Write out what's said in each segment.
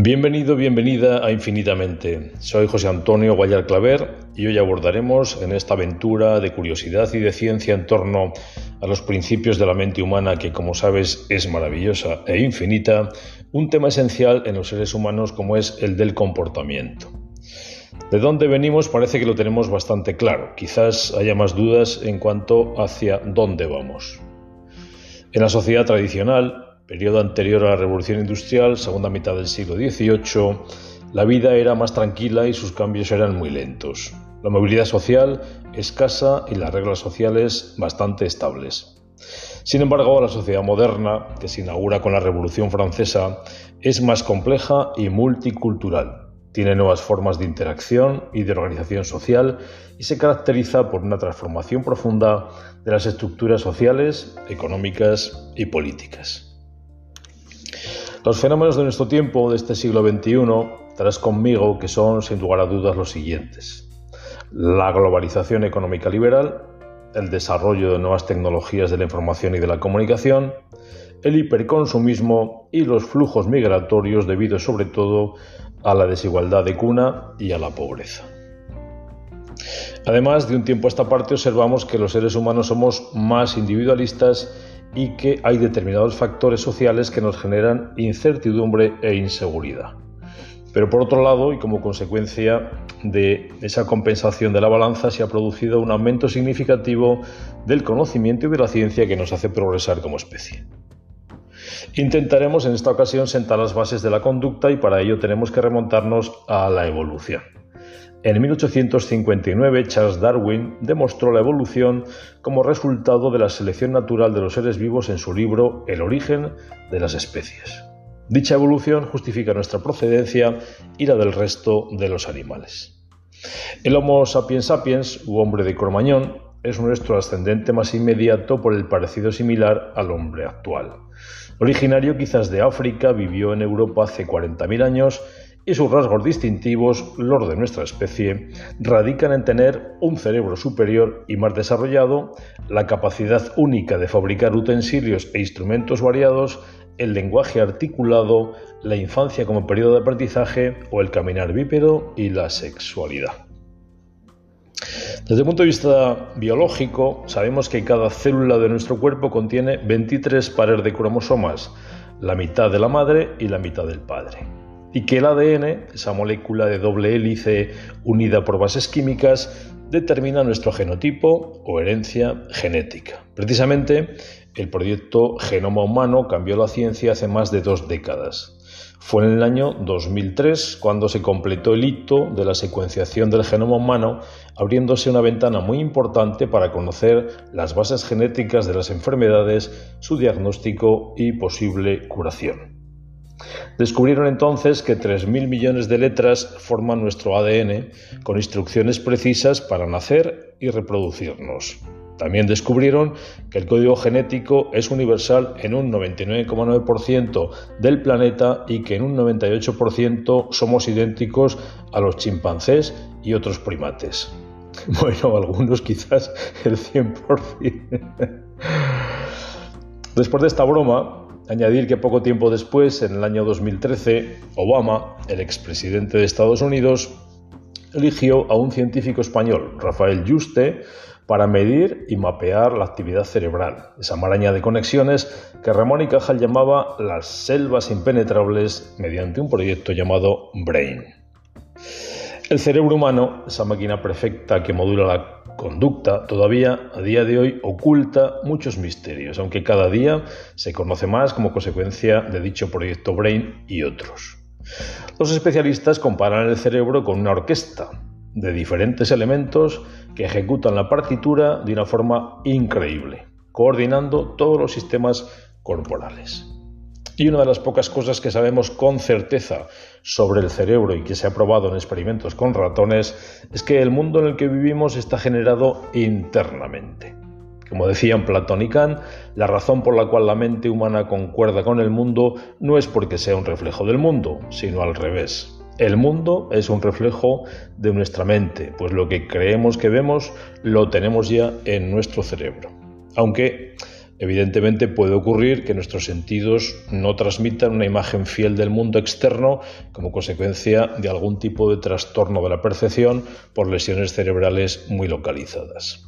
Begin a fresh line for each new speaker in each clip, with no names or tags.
Bienvenido, bienvenida a Infinitamente. Soy José Antonio Guayar Claver y hoy abordaremos en esta aventura de curiosidad y de ciencia en torno a los principios de la mente humana que, como sabes, es maravillosa e infinita, un tema esencial en los seres humanos como es el del comportamiento. De dónde venimos parece que lo tenemos bastante claro, quizás haya más dudas en cuanto hacia dónde vamos. En la sociedad tradicional, periodo anterior a la Revolución Industrial, segunda mitad del siglo XVIII, la vida era más tranquila y sus cambios eran muy lentos. La movilidad social escasa y las reglas sociales bastante estables. Sin embargo, la sociedad moderna, que se inaugura con la Revolución Francesa, es más compleja y multicultural. Tiene nuevas formas de interacción y de organización social y se caracteriza por una transformación profunda de las estructuras sociales, económicas y políticas. Los fenómenos de nuestro tiempo, de este siglo XXI, traes conmigo que son, sin lugar a dudas, los siguientes. La globalización económica liberal, el desarrollo de nuevas tecnologías de la información y de la comunicación, el hiperconsumismo y los flujos migratorios debido sobre todo a la desigualdad de cuna y a la pobreza. Además, de un tiempo a esta parte observamos que los seres humanos somos más individualistas y que hay determinados factores sociales que nos generan incertidumbre e inseguridad. Pero por otro lado, y como consecuencia de esa compensación de la balanza, se ha producido un aumento significativo del conocimiento y de la ciencia que nos hace progresar como especie. Intentaremos en esta ocasión sentar las bases de la conducta y para ello tenemos que remontarnos a la evolución. En 1859, Charles Darwin demostró la evolución como resultado de la selección natural de los seres vivos en su libro El origen de las especies. Dicha evolución justifica nuestra procedencia y la del resto de los animales. El Homo sapiens sapiens, u hombre de Cro-Magnon, es nuestro ascendente más inmediato por el parecido similar al hombre actual. Originario quizás de África, vivió en Europa hace 40.000 años y sus rasgos distintivos, los de nuestra especie, radican en tener un cerebro superior y más desarrollado, la capacidad única de fabricar utensilios e instrumentos variados, el lenguaje articulado, la infancia como periodo de aprendizaje o el caminar bípedo y la sexualidad. Desde el punto de vista biológico, sabemos que cada célula de nuestro cuerpo contiene 23 pares de cromosomas, la mitad de la madre y la mitad del padre. Y que el ADN, esa molécula de doble hélice unida por bases químicas, determina nuestro genotipo o herencia genética. Precisamente, el proyecto Genoma Humano cambió la ciencia hace más de 2 décadas. Fue en el año 2003 cuando se completó el hito de la secuenciación del genoma humano, abriéndose una ventana muy importante para conocer las bases genéticas de las enfermedades, su diagnóstico y posible curación. Descubrieron entonces que 3.000 millones de letras forman nuestro ADN con instrucciones precisas para nacer y reproducirnos. También descubrieron que el código genético es universal en un 99,9% del planeta y que en un 98% somos idénticos a los chimpancés y otros primates. Bueno, algunos quizás el 100%. Después de esta broma, añadir que poco tiempo después, en el año 2013, Obama, el expresidente de Estados Unidos, eligió a un científico español, Rafael Yuste, para medir y mapear la actividad cerebral, esa maraña de conexiones que Ramón y Cajal llamaba las selvas impenetrables mediante un proyecto llamado BRAIN. El cerebro humano, esa máquina perfecta que modula la conducta, todavía a día de hoy oculta muchos misterios, aunque cada día se conoce más como consecuencia de dicho proyecto BRAIN y otros. Los especialistas comparan el cerebro con una orquesta de diferentes elementos que ejecutan la partitura de una forma increíble, coordinando todos los sistemas corporales. Y una de las pocas cosas que sabemos con certeza sobre el cerebro y que se ha probado en experimentos con ratones es que el mundo en el que vivimos está generado internamente. Como decían Platón y Kant, la razón por la cual la mente humana concuerda con el mundo no es porque sea un reflejo del mundo, sino al revés. El mundo es un reflejo de nuestra mente, pues lo que creemos que vemos lo tenemos ya en nuestro cerebro. Aunque Evidentemente puede ocurrir que nuestros sentidos no transmitan una imagen fiel del mundo externo como consecuencia de algún tipo de trastorno de la percepción por lesiones cerebrales muy localizadas.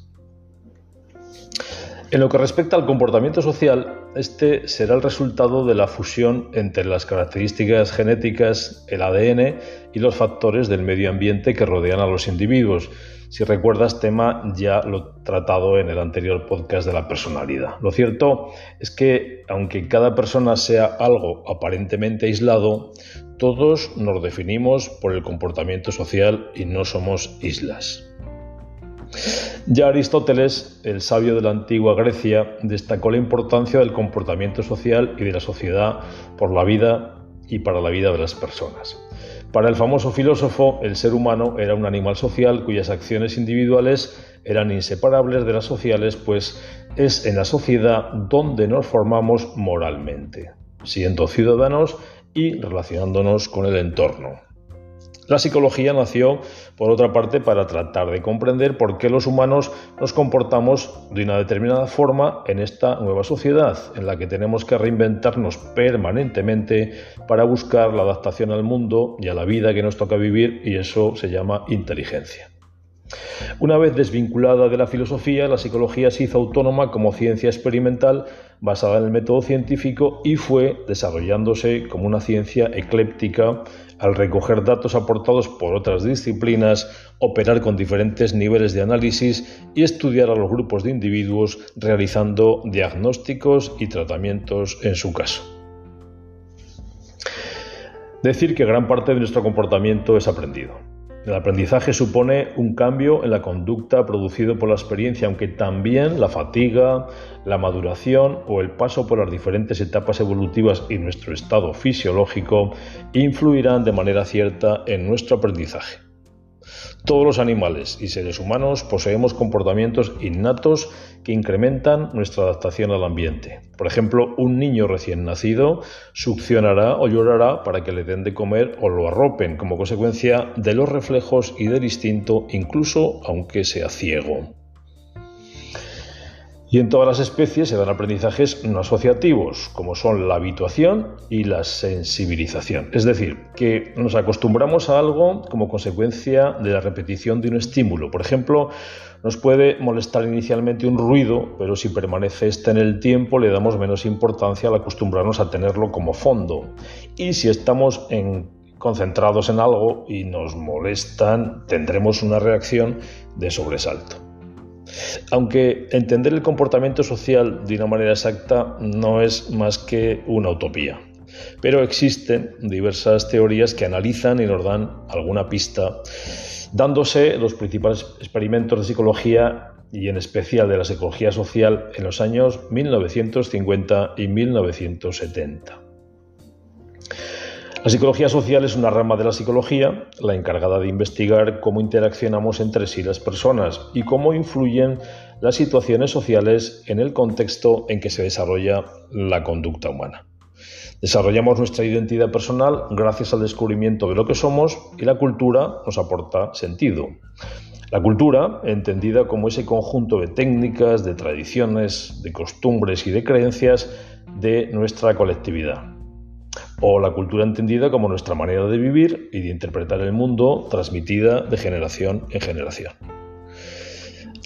En lo que respecta al comportamiento social, este será el resultado de la fusión entre las características genéticas, el ADN y los factores del medio ambiente que rodean a los individuos. Si recuerdas, tema ya lo tratado en el anterior podcast de la personalidad. Lo cierto es que, aunque cada persona sea algo aparentemente aislado, todos nos definimos por el comportamiento social y no somos islas. Ya Aristóteles, el sabio de la antigua Grecia, destacó la importancia del comportamiento social y de la sociedad por la vida y para la vida de las personas. Para el famoso filósofo, el ser humano era un animal social cuyas acciones individuales eran inseparables de las sociales, pues es en la sociedad donde nos formamos moralmente, siendo ciudadanos y relacionándonos con el entorno. La psicología nació, por otra parte, para tratar de comprender por qué los humanos nos comportamos de una determinada forma en esta nueva sociedad, en la que tenemos que reinventarnos permanentemente para buscar la adaptación al mundo y a la vida que nos toca vivir, y eso se llama inteligencia. Una vez desvinculada de la filosofía, la psicología se hizo autónoma como ciencia experimental basada en el método científico y fue desarrollándose como una ciencia ecléptica al recoger datos aportados por otras disciplinas, operar con diferentes niveles de análisis y estudiar a los grupos de individuos realizando diagnósticos y tratamientos en su caso. Decir que gran parte de nuestro comportamiento es aprendido. El aprendizaje supone un cambio en la conducta producido por la experiencia, aunque también la fatiga, la maduración o el paso por las diferentes etapas evolutivas y nuestro estado fisiológico influirán de manera cierta en nuestro aprendizaje. Todos los animales y seres humanos poseemos comportamientos innatos que incrementan nuestra adaptación al ambiente. Por ejemplo, un niño recién nacido succionará o llorará para que le den de comer o lo arropen como consecuencia de los reflejos y del instinto, incluso aunque sea ciego. Y en todas las especies se dan aprendizajes no asociativos, como son la habituación y la sensibilización. Es decir, que nos acostumbramos a algo como consecuencia de la repetición de un estímulo. Por ejemplo, nos puede molestar inicialmente un ruido, pero si permanece en el tiempo le damos menos importancia al acostumbrarnos a tenerlo como fondo. Y si estamos concentrados en algo y nos molestan, tendremos una reacción de sobresalto. Aunque entender el comportamiento social de una manera exacta no es más que una utopía, pero existen diversas teorías que analizan y nos dan alguna pista, dándose los principales experimentos de psicología y en especial de la psicología social en los años 1950 y 1970. La psicología social es una rama de la psicología, la encargada de investigar cómo interaccionamos entre sí las personas y cómo influyen las situaciones sociales en el contexto en que se desarrolla la conducta humana. Desarrollamos nuestra identidad personal gracias al descubrimiento de lo que somos y la cultura nos aporta sentido. La cultura, entendida como ese conjunto de técnicas, de tradiciones, de costumbres y de creencias de nuestra colectividad. O la cultura entendida como nuestra manera de vivir y de interpretar el mundo, transmitida de generación en generación.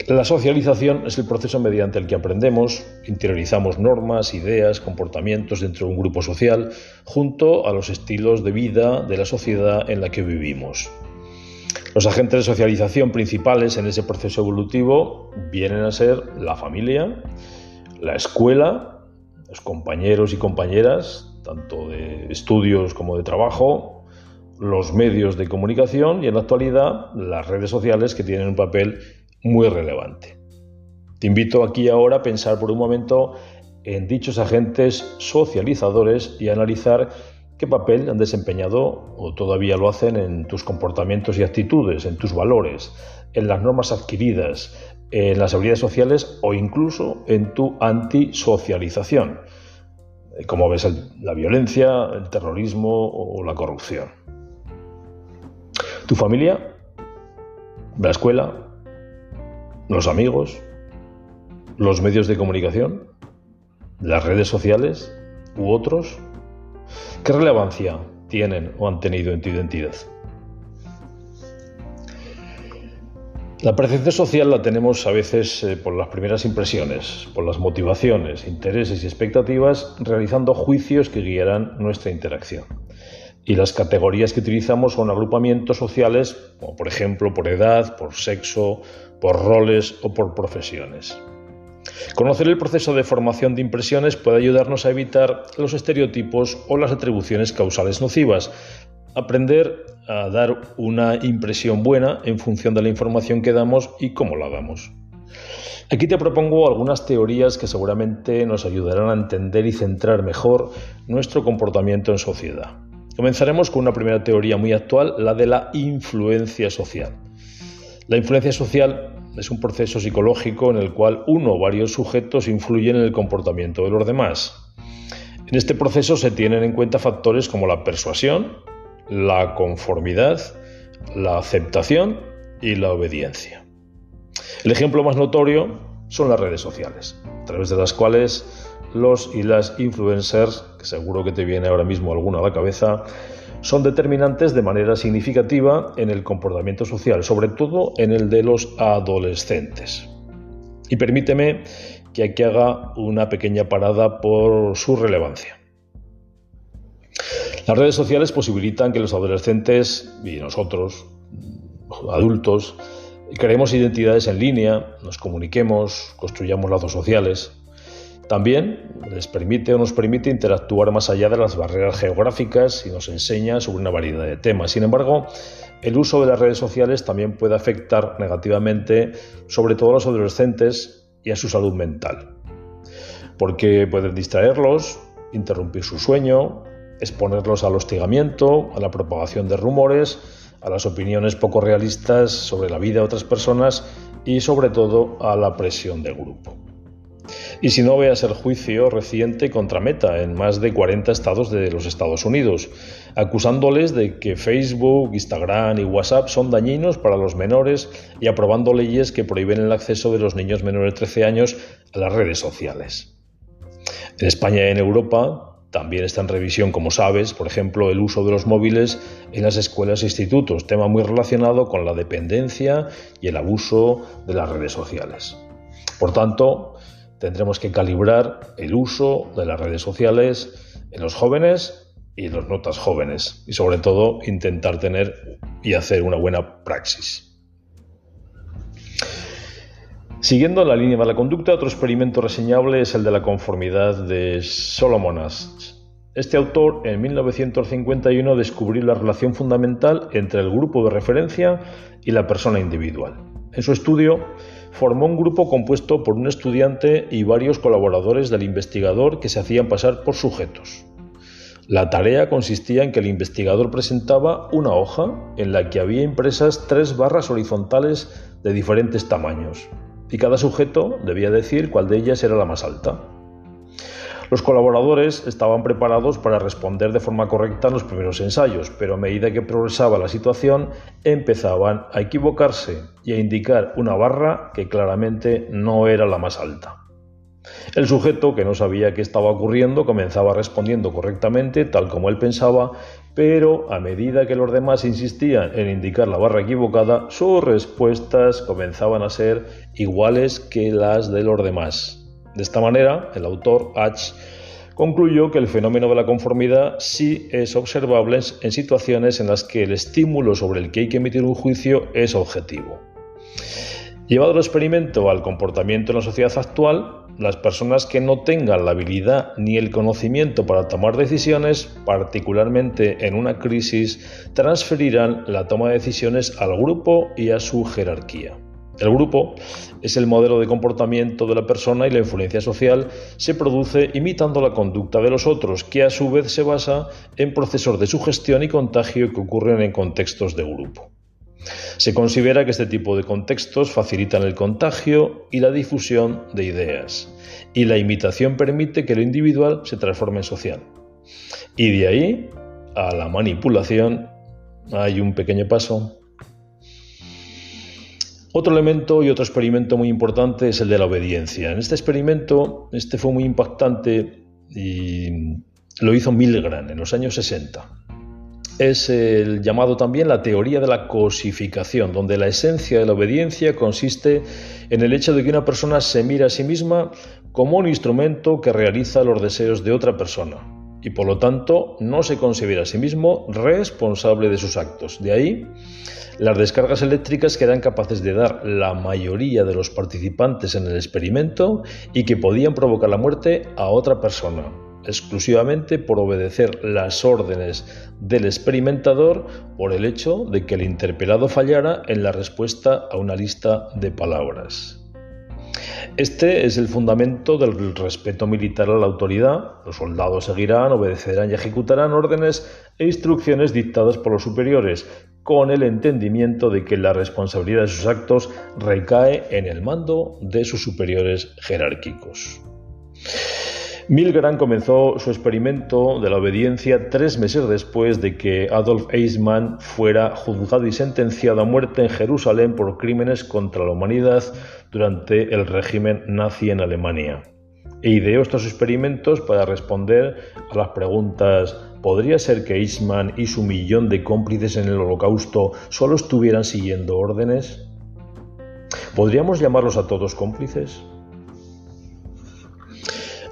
La socialización es el proceso mediante el que aprendemos, interiorizamos normas, ideas, comportamientos dentro de un grupo social, junto a los estilos de vida de la sociedad en la que vivimos. Los agentes de socialización principales en ese proceso evolutivo vienen a ser la familia, la escuela, los compañeros y compañeras, tanto de estudios como de trabajo, los medios de comunicación y en la actualidad las redes sociales, que tienen un papel muy relevante. Te invito aquí ahora a pensar por un momento en dichos agentes socializadores y a analizar qué papel han desempeñado o todavía lo hacen en tus comportamientos y actitudes, en tus valores, en las normas adquiridas, en las habilidades sociales o incluso en tu antisocialización. Como ves la violencia, el terrorismo o la corrupción. Tu familia, la escuela, los amigos, los medios de comunicación, de las redes sociales u otros? ¿Qué relevancia tienen o han tenido en tu identidad? La percepción social la tenemos a veces por las primeras impresiones, por las motivaciones, intereses y expectativas, realizando juicios que guiarán nuestra interacción. Y las categorías que utilizamos son agrupamientos sociales, como por ejemplo por edad, por sexo, por roles o por profesiones. Conocer el proceso de formación de impresiones puede ayudarnos a evitar los estereotipos o las atribuciones causales nocivas. Aprender a dar una impresión buena en función de la información que damos y cómo la damos. Aquí te propongo algunas teorías que seguramente nos ayudarán a entender y centrar mejor nuestro comportamiento en sociedad. Comenzaremos con una primera teoría muy actual, la de la influencia social. La influencia social es un proceso psicológico en el cual uno o varios sujetos influyen en el comportamiento de los demás. En este proceso se tienen en cuenta factores como la persuasión, la conformidad, la aceptación y la obediencia. El ejemplo más notorio son las redes sociales, a través de las cuales los y las influencers, que seguro que te viene ahora mismo alguna a la cabeza, son determinantes de manera significativa en el comportamiento social, sobre todo en el de los adolescentes. Y permíteme que aquí haga una pequeña parada por su relevancia. Las redes sociales posibilitan que los adolescentes y nosotros, adultos, creemos identidades en línea, nos comuniquemos, construyamos lazos sociales. También nos permite interactuar más allá de las barreras geográficas y nos enseña sobre una variedad de temas. Sin embargo, el uso de las redes sociales también puede afectar negativamente sobre todo a los adolescentes y a su salud mental, porque pueden distraerlos, interrumpir su sueño, exponerlos al hostigamiento, a la propagación de rumores, a las opiniones poco realistas sobre la vida de otras personas y sobre todo a la presión del grupo. Y si no, veas el juicio reciente contra Meta en más de 40 estados de los Estados Unidos, acusándoles de que Facebook, Instagram y WhatsApp son dañinos para los menores y aprobando leyes que prohíben el acceso de los niños menores de 13 años a las redes sociales. En España y en Europa también está en revisión, como sabes, por ejemplo, el uso de los móviles en las escuelas e institutos, tema muy relacionado con la dependencia y el abuso de las redes sociales. Por tanto, tendremos que calibrar el uso de las redes sociales en los jóvenes y en los no tan jóvenes y sobre todo intentar tener y hacer una buena praxis. Siguiendo la línea de la conducta, otro experimento reseñable es el de la conformidad de Solomon Asch. Este autor en 1951 descubrió la relación fundamental entre el grupo de referencia y la persona individual. En su estudio, formó un grupo compuesto por un estudiante y varios colaboradores del investigador que se hacían pasar por sujetos. La tarea consistía en que el investigador presentaba una hoja en la que había impresas 3 barras horizontales de diferentes tamaños, y cada sujeto debía decir cuál de ellas era la más alta. Los colaboradores estaban preparados para responder de forma correcta en los primeros ensayos, pero a medida que progresaba la situación empezaban a equivocarse y a indicar una barra que claramente no era la más alta. El sujeto, que no sabía qué estaba ocurriendo, comenzaba respondiendo correctamente tal como él pensaba, pero a medida que los demás insistían en indicar la barra equivocada, sus respuestas comenzaban a ser iguales que las de los demás. De esta manera, el autor Asch concluyó que el fenómeno de la conformidad sí es observable en situaciones en las que el estímulo sobre el que hay que emitir un juicio es objetivo. Llevado el experimento al comportamiento en la sociedad actual, las personas que no tengan la habilidad ni el conocimiento para tomar decisiones, particularmente en una crisis, transferirán la toma de decisiones al grupo y a su jerarquía. El grupo es el modelo de comportamiento de la persona y la influencia social se produce imitando la conducta de los otros, que a su vez se basa en procesos de sugestión y contagio que ocurren en contextos de grupo. Se considera que este tipo de contextos facilitan el contagio y la difusión de ideas, y la imitación permite que lo individual se transforme en social. Y de ahí a la manipulación hay un pequeño paso. Otro elemento y otro experimento muy importante es el de la obediencia. En este experimento, fue muy impactante y lo hizo Milgram en los años 60. Es el llamado también la teoría de la cosificación, donde la esencia de la obediencia consiste en el hecho de que una persona se mira a sí misma como un instrumento que realiza los deseos de otra persona y por lo tanto no se considera a sí mismo responsable de sus actos. De ahí las descargas eléctricas que eran capaces de dar la mayoría de los participantes en el experimento y que podían provocar la muerte a otra persona, exclusivamente por obedecer las órdenes del experimentador por el hecho de que el interpelado fallara en la respuesta a una lista de palabras. Este es el fundamento del respeto militar a la autoridad. Los soldados seguirán, obedecerán y ejecutarán órdenes e instrucciones dictadas por los superiores, con el entendimiento de que la responsabilidad de sus actos recae en el mando de sus superiores jerárquicos. Milgram comenzó su experimento de la obediencia 3 meses después de que Adolf Eichmann fuera juzgado y sentenciado a muerte en Jerusalén por crímenes contra la humanidad durante el régimen nazi en Alemania. E ideó estos experimentos para responder a las preguntas: ¿podría ser que Eichmann y su 1.000.000 de cómplices en el Holocausto solo estuvieran siguiendo órdenes? ¿Podríamos llamarlos a todos cómplices?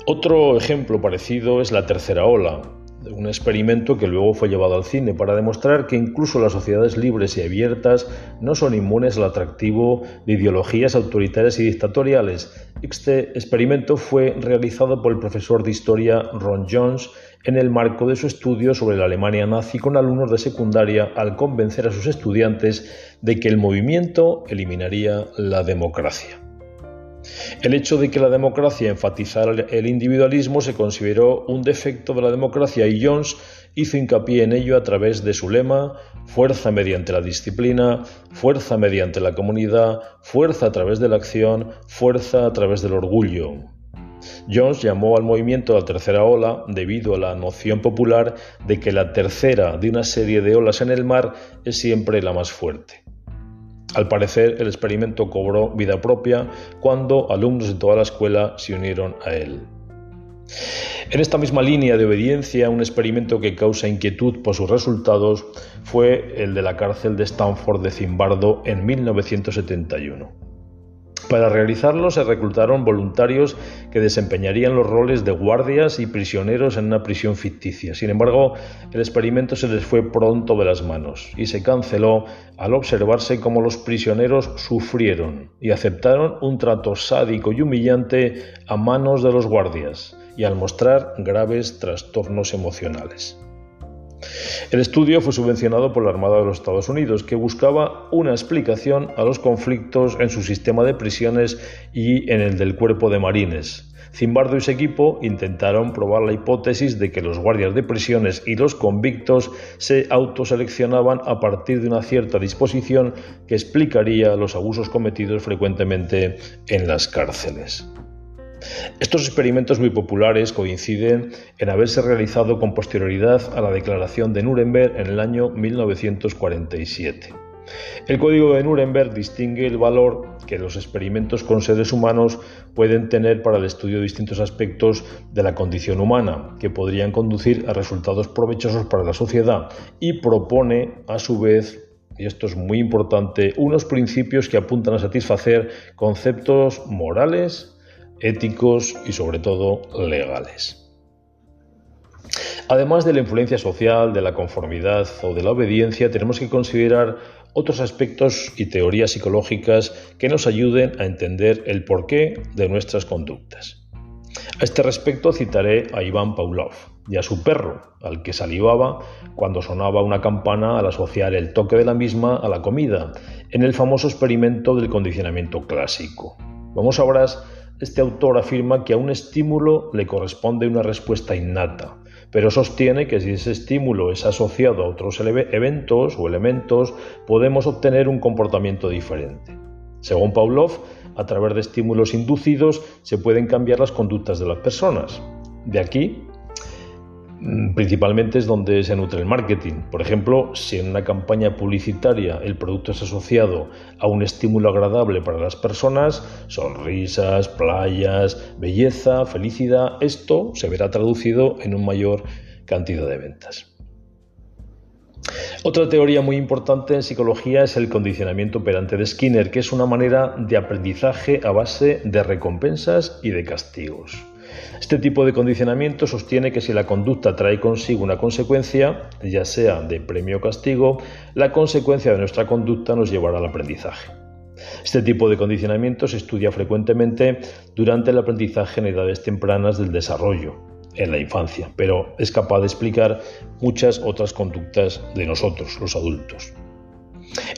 Otro ejemplo parecido es la tercera ola, un experimento que luego fue llevado al cine para demostrar que incluso las sociedades libres y abiertas no son inmunes al atractivo de ideologías autoritarias y dictatoriales. Este experimento fue realizado por el profesor de historia Ron Jones en el marco de su estudio sobre la Alemania nazi con alumnos de secundaria al convencer a sus estudiantes de que el movimiento eliminaría la democracia. El hecho de que la democracia enfatizara el individualismo se consideró un defecto de la democracia y Jones hizo hincapié en ello a través de su lema: fuerza mediante la disciplina, fuerza mediante la comunidad, fuerza a través de la acción, fuerza a través del orgullo. Jones llamó al movimiento la tercera ola debido a la noción popular de que la tercera de una serie de olas en el mar es siempre la más fuerte. Al parecer, el experimento cobró vida propia cuando alumnos de toda la escuela se unieron a él. En esta misma línea de obediencia, un experimento que causa inquietud por sus resultados fue el de la cárcel de Stanford de Zimbardo en 1971. Para realizarlo se reclutaron voluntarios que desempeñarían los roles de guardias y prisioneros en una prisión ficticia. Sin embargo, el experimento se les fue pronto de las manos y se canceló al observarse cómo los prisioneros sufrieron y aceptaron un trato sádico y humillante a manos de los guardias y al mostrar graves trastornos emocionales. El estudio fue subvencionado por la Armada de los Estados Unidos, que buscaba una explicación a los conflictos en su sistema de prisiones y en el del Cuerpo de Marines. Zimbardo y su equipo intentaron probar la hipótesis de que los guardias de prisiones y los convictos se autoseleccionaban a partir de una cierta disposición que explicaría los abusos cometidos frecuentemente en las cárceles. Estos experimentos muy populares coinciden en haberse realizado con posterioridad a la Declaración de Nuremberg en el año 1947. El Código de Nuremberg distingue el valor que los experimentos con seres humanos pueden tener para el estudio de distintos aspectos de la condición humana, que podrían conducir a resultados provechosos para la sociedad, y propone, a su vez, y esto es muy importante, unos principios que apuntan a satisfacer conceptos morales, éticos y sobre todo legales. Además de la influencia social, de la conformidad o de la obediencia, tenemos que considerar otros aspectos y teorías psicológicas que nos ayuden a entender el porqué de nuestras conductas. A este respecto citaré a Iván Pavlov y a su perro, al que salivaba cuando sonaba una campana al asociar el toque de la misma a la comida, en el famoso experimento del condicionamiento clásico. Vamos a ver. Este autor afirma que a un estímulo le corresponde una respuesta innata, pero sostiene que si ese estímulo es asociado a otros eventos o elementos, podemos obtener un comportamiento diferente. Según Pavlov, a través de estímulos inducidos se pueden cambiar las conductas de las personas. De aquí Principalmente es donde se nutre el marketing. Por ejemplo, si en una campaña publicitaria el producto es asociado a un estímulo agradable para las personas, sonrisas, playas, belleza, felicidad, esto se verá traducido en una mayor cantidad de ventas. Otra teoría muy importante en psicología es el condicionamiento operante de Skinner, que es una manera de aprendizaje a base de recompensas y de castigos. Este tipo de condicionamiento sostiene que si la conducta trae consigo una consecuencia, ya sea de premio o castigo, la consecuencia de nuestra conducta nos llevará al aprendizaje. Este tipo de condicionamiento se estudia frecuentemente durante el aprendizaje en edades tempranas del desarrollo, en la infancia, pero es capaz de explicar muchas otras conductas de nosotros, los adultos.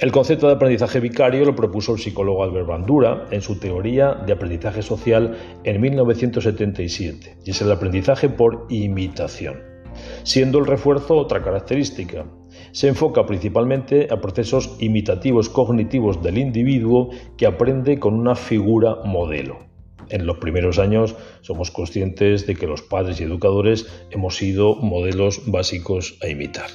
El concepto de aprendizaje vicario lo propuso el psicólogo Albert Bandura en su teoría de aprendizaje social en 1977, y es el aprendizaje por imitación, siendo el refuerzo otra característica. Se enfoca principalmente a procesos imitativos cognitivos del individuo que aprende con una figura modelo. En los primeros años somos conscientes de que los padres y educadores hemos sido modelos básicos a imitar.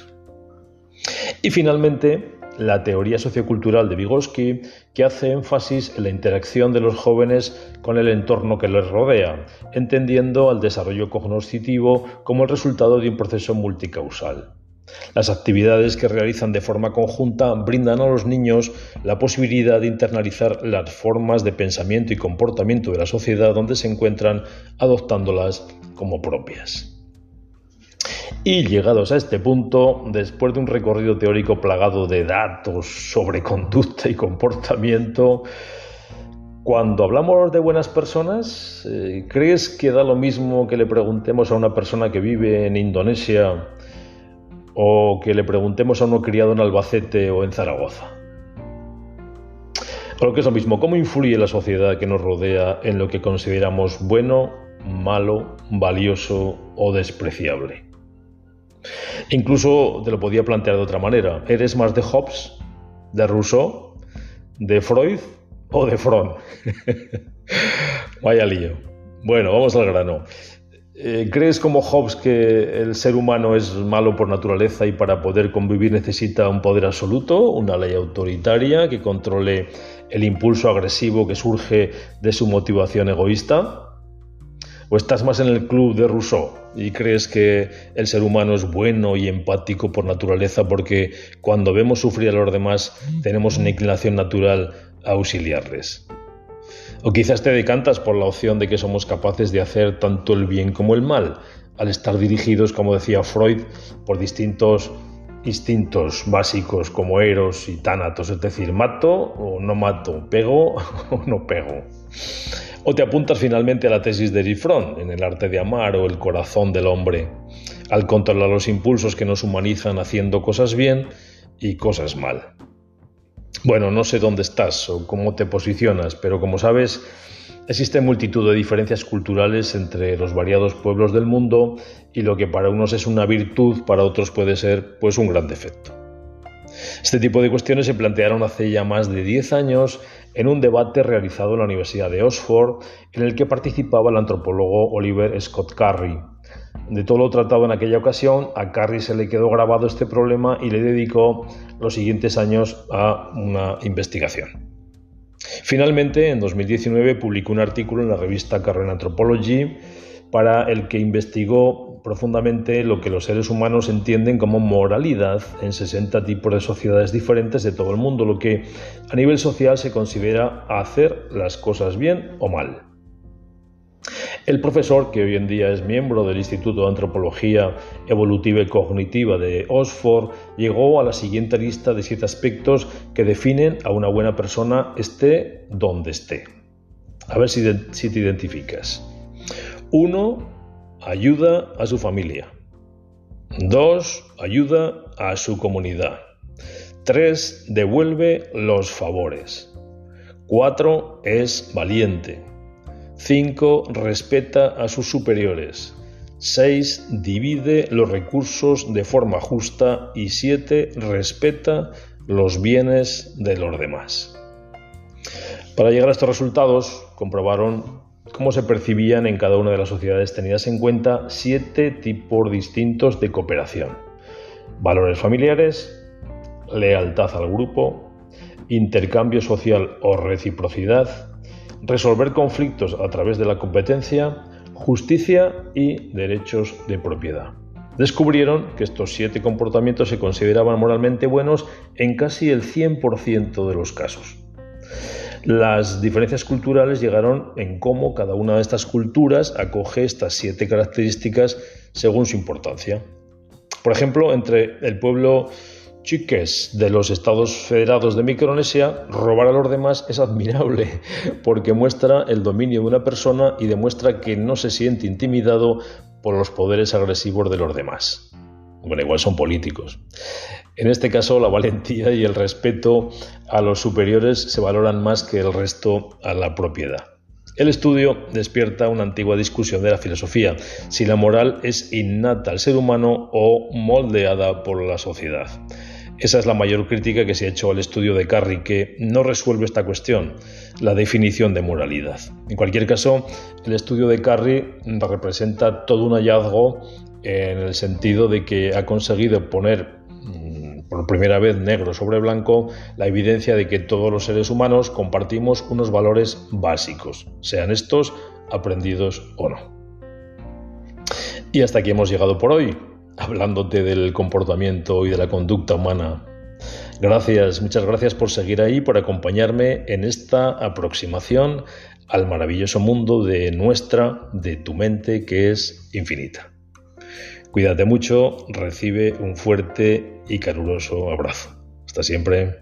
Y finalmente, la teoría sociocultural de Vygotsky, que hace énfasis en la interacción de los jóvenes con el entorno que les rodea, entendiendo al desarrollo cognoscitivo como el resultado de un proceso multicausal. Las actividades que realizan de forma conjunta brindan a los niños la posibilidad de internalizar las formas de pensamiento y comportamiento de la sociedad donde se encuentran, adoptándolas como propias. Y llegados a este punto, después de un recorrido teórico plagado de datos sobre conducta y comportamiento, cuando hablamos de buenas personas, ¿crees que da lo mismo que le preguntemos a una persona que vive en Indonesia o que le preguntemos a uno criado en Albacete o en Zaragoza? O lo que es lo mismo, ¿cómo influye la sociedad que nos rodea en lo que consideramos bueno, malo, valioso o despreciable? Incluso te lo podía plantear de otra manera. ¿Eres más de Hobbes, de Rousseau, de Freud o de Fromm? Vaya lío. Bueno, vamos al grano. ¿Crees como Hobbes que el ser humano es malo por naturaleza y para poder convivir necesita un poder absoluto, una ley autoritaria que controle el impulso agresivo que surge de su motivación egoísta? ¿O estás más en el club de Rousseau y crees que el ser humano es bueno y empático por naturaleza porque cuando vemos sufrir a los demás tenemos una inclinación natural a auxiliarles? ¿O quizás te decantas por la opción de que somos capaces de hacer tanto el bien como el mal, al estar dirigidos, como decía Freud, por distintos instintos básicos como eros y tánatos, es decir, mato o no mato, pego o no pego? ¿O te apuntas finalmente a la tesis de Erich Fromm, en el arte de amar o el corazón del hombre, al controlar los impulsos que nos humanizan haciendo cosas bien y cosas mal? Bueno, no sé dónde estás o cómo te posicionas, pero como sabes, existe multitud de diferencias culturales entre los variados pueblos del mundo y lo que para unos es una virtud, para otros puede ser pues un gran defecto. Este tipo de cuestiones se plantearon hace ya más de 10 años en un debate realizado en la Universidad de Oxford, en el que participaba el antropólogo Oliver Scott Carey. De todo lo tratado en aquella ocasión, a Carey se le quedó grabado este problema y le dedicó los siguientes años a una investigación. Finalmente, en 2019, publicó un artículo en la revista Current Anthropology para el que investigó profundamente lo que los seres humanos entienden como moralidad en 60 tipos de sociedades diferentes de todo el mundo, lo que a nivel social se considera hacer las cosas bien o mal. El profesor, que hoy en día es miembro del Instituto de Antropología Evolutiva y Cognitiva de Oxford, llegó a la siguiente lista de 7 aspectos que definen a una buena persona esté donde esté. A ver si te identificas. 1. Ayuda a su familia. 2. Ayuda a su comunidad. 3. Devuelve los favores. 4. Es valiente. 5. Respeta a sus superiores. 6. Divide los recursos de forma justa. Y 7. Respeta los bienes de los demás. Para llegar a estos resultados, comprobaron cómo se percibían en cada una de las sociedades tenidas en cuenta 7 tipos distintos de cooperación: valores familiares, lealtad al grupo, intercambio social o reciprocidad, resolver conflictos a través de la competencia, justicia y derechos de propiedad. Descubrieron que estos 7 comportamientos se consideraban moralmente buenos en casi el 100% de los casos. Las diferencias culturales llegaron en cómo cada una de estas culturas acoge estas 7 características según su importancia. Por ejemplo, entre el pueblo Chuukes de los Estados Federados de Micronesia, robar a los demás es admirable porque muestra el dominio de una persona y demuestra que no se siente intimidado por los poderes agresivos de los demás. Bueno, igual son políticos. En este caso, la valentía y el respeto a los superiores se valoran más que el resto a la propiedad. El estudio despierta una antigua discusión de la filosofía, si la moral es innata al ser humano o moldeada por la sociedad. Esa es la mayor crítica que se ha hecho al estudio de Carrie, que no resuelve esta cuestión, la definición de moralidad. En cualquier caso, el estudio de Carrie representa todo un hallazgo en el sentido de que ha conseguido poner por primera vez negro sobre blanco la evidencia de que todos los seres humanos compartimos unos valores básicos, sean estos aprendidos o no. Y hasta aquí hemos llegado por hoy, hablándote del comportamiento y de la conducta humana. Muchas gracias por seguir ahí, por acompañarme en esta aproximación al maravilloso mundo de tu mente, que es infinita. Cuídate mucho, recibe un fuerte y caluroso abrazo. Hasta siempre.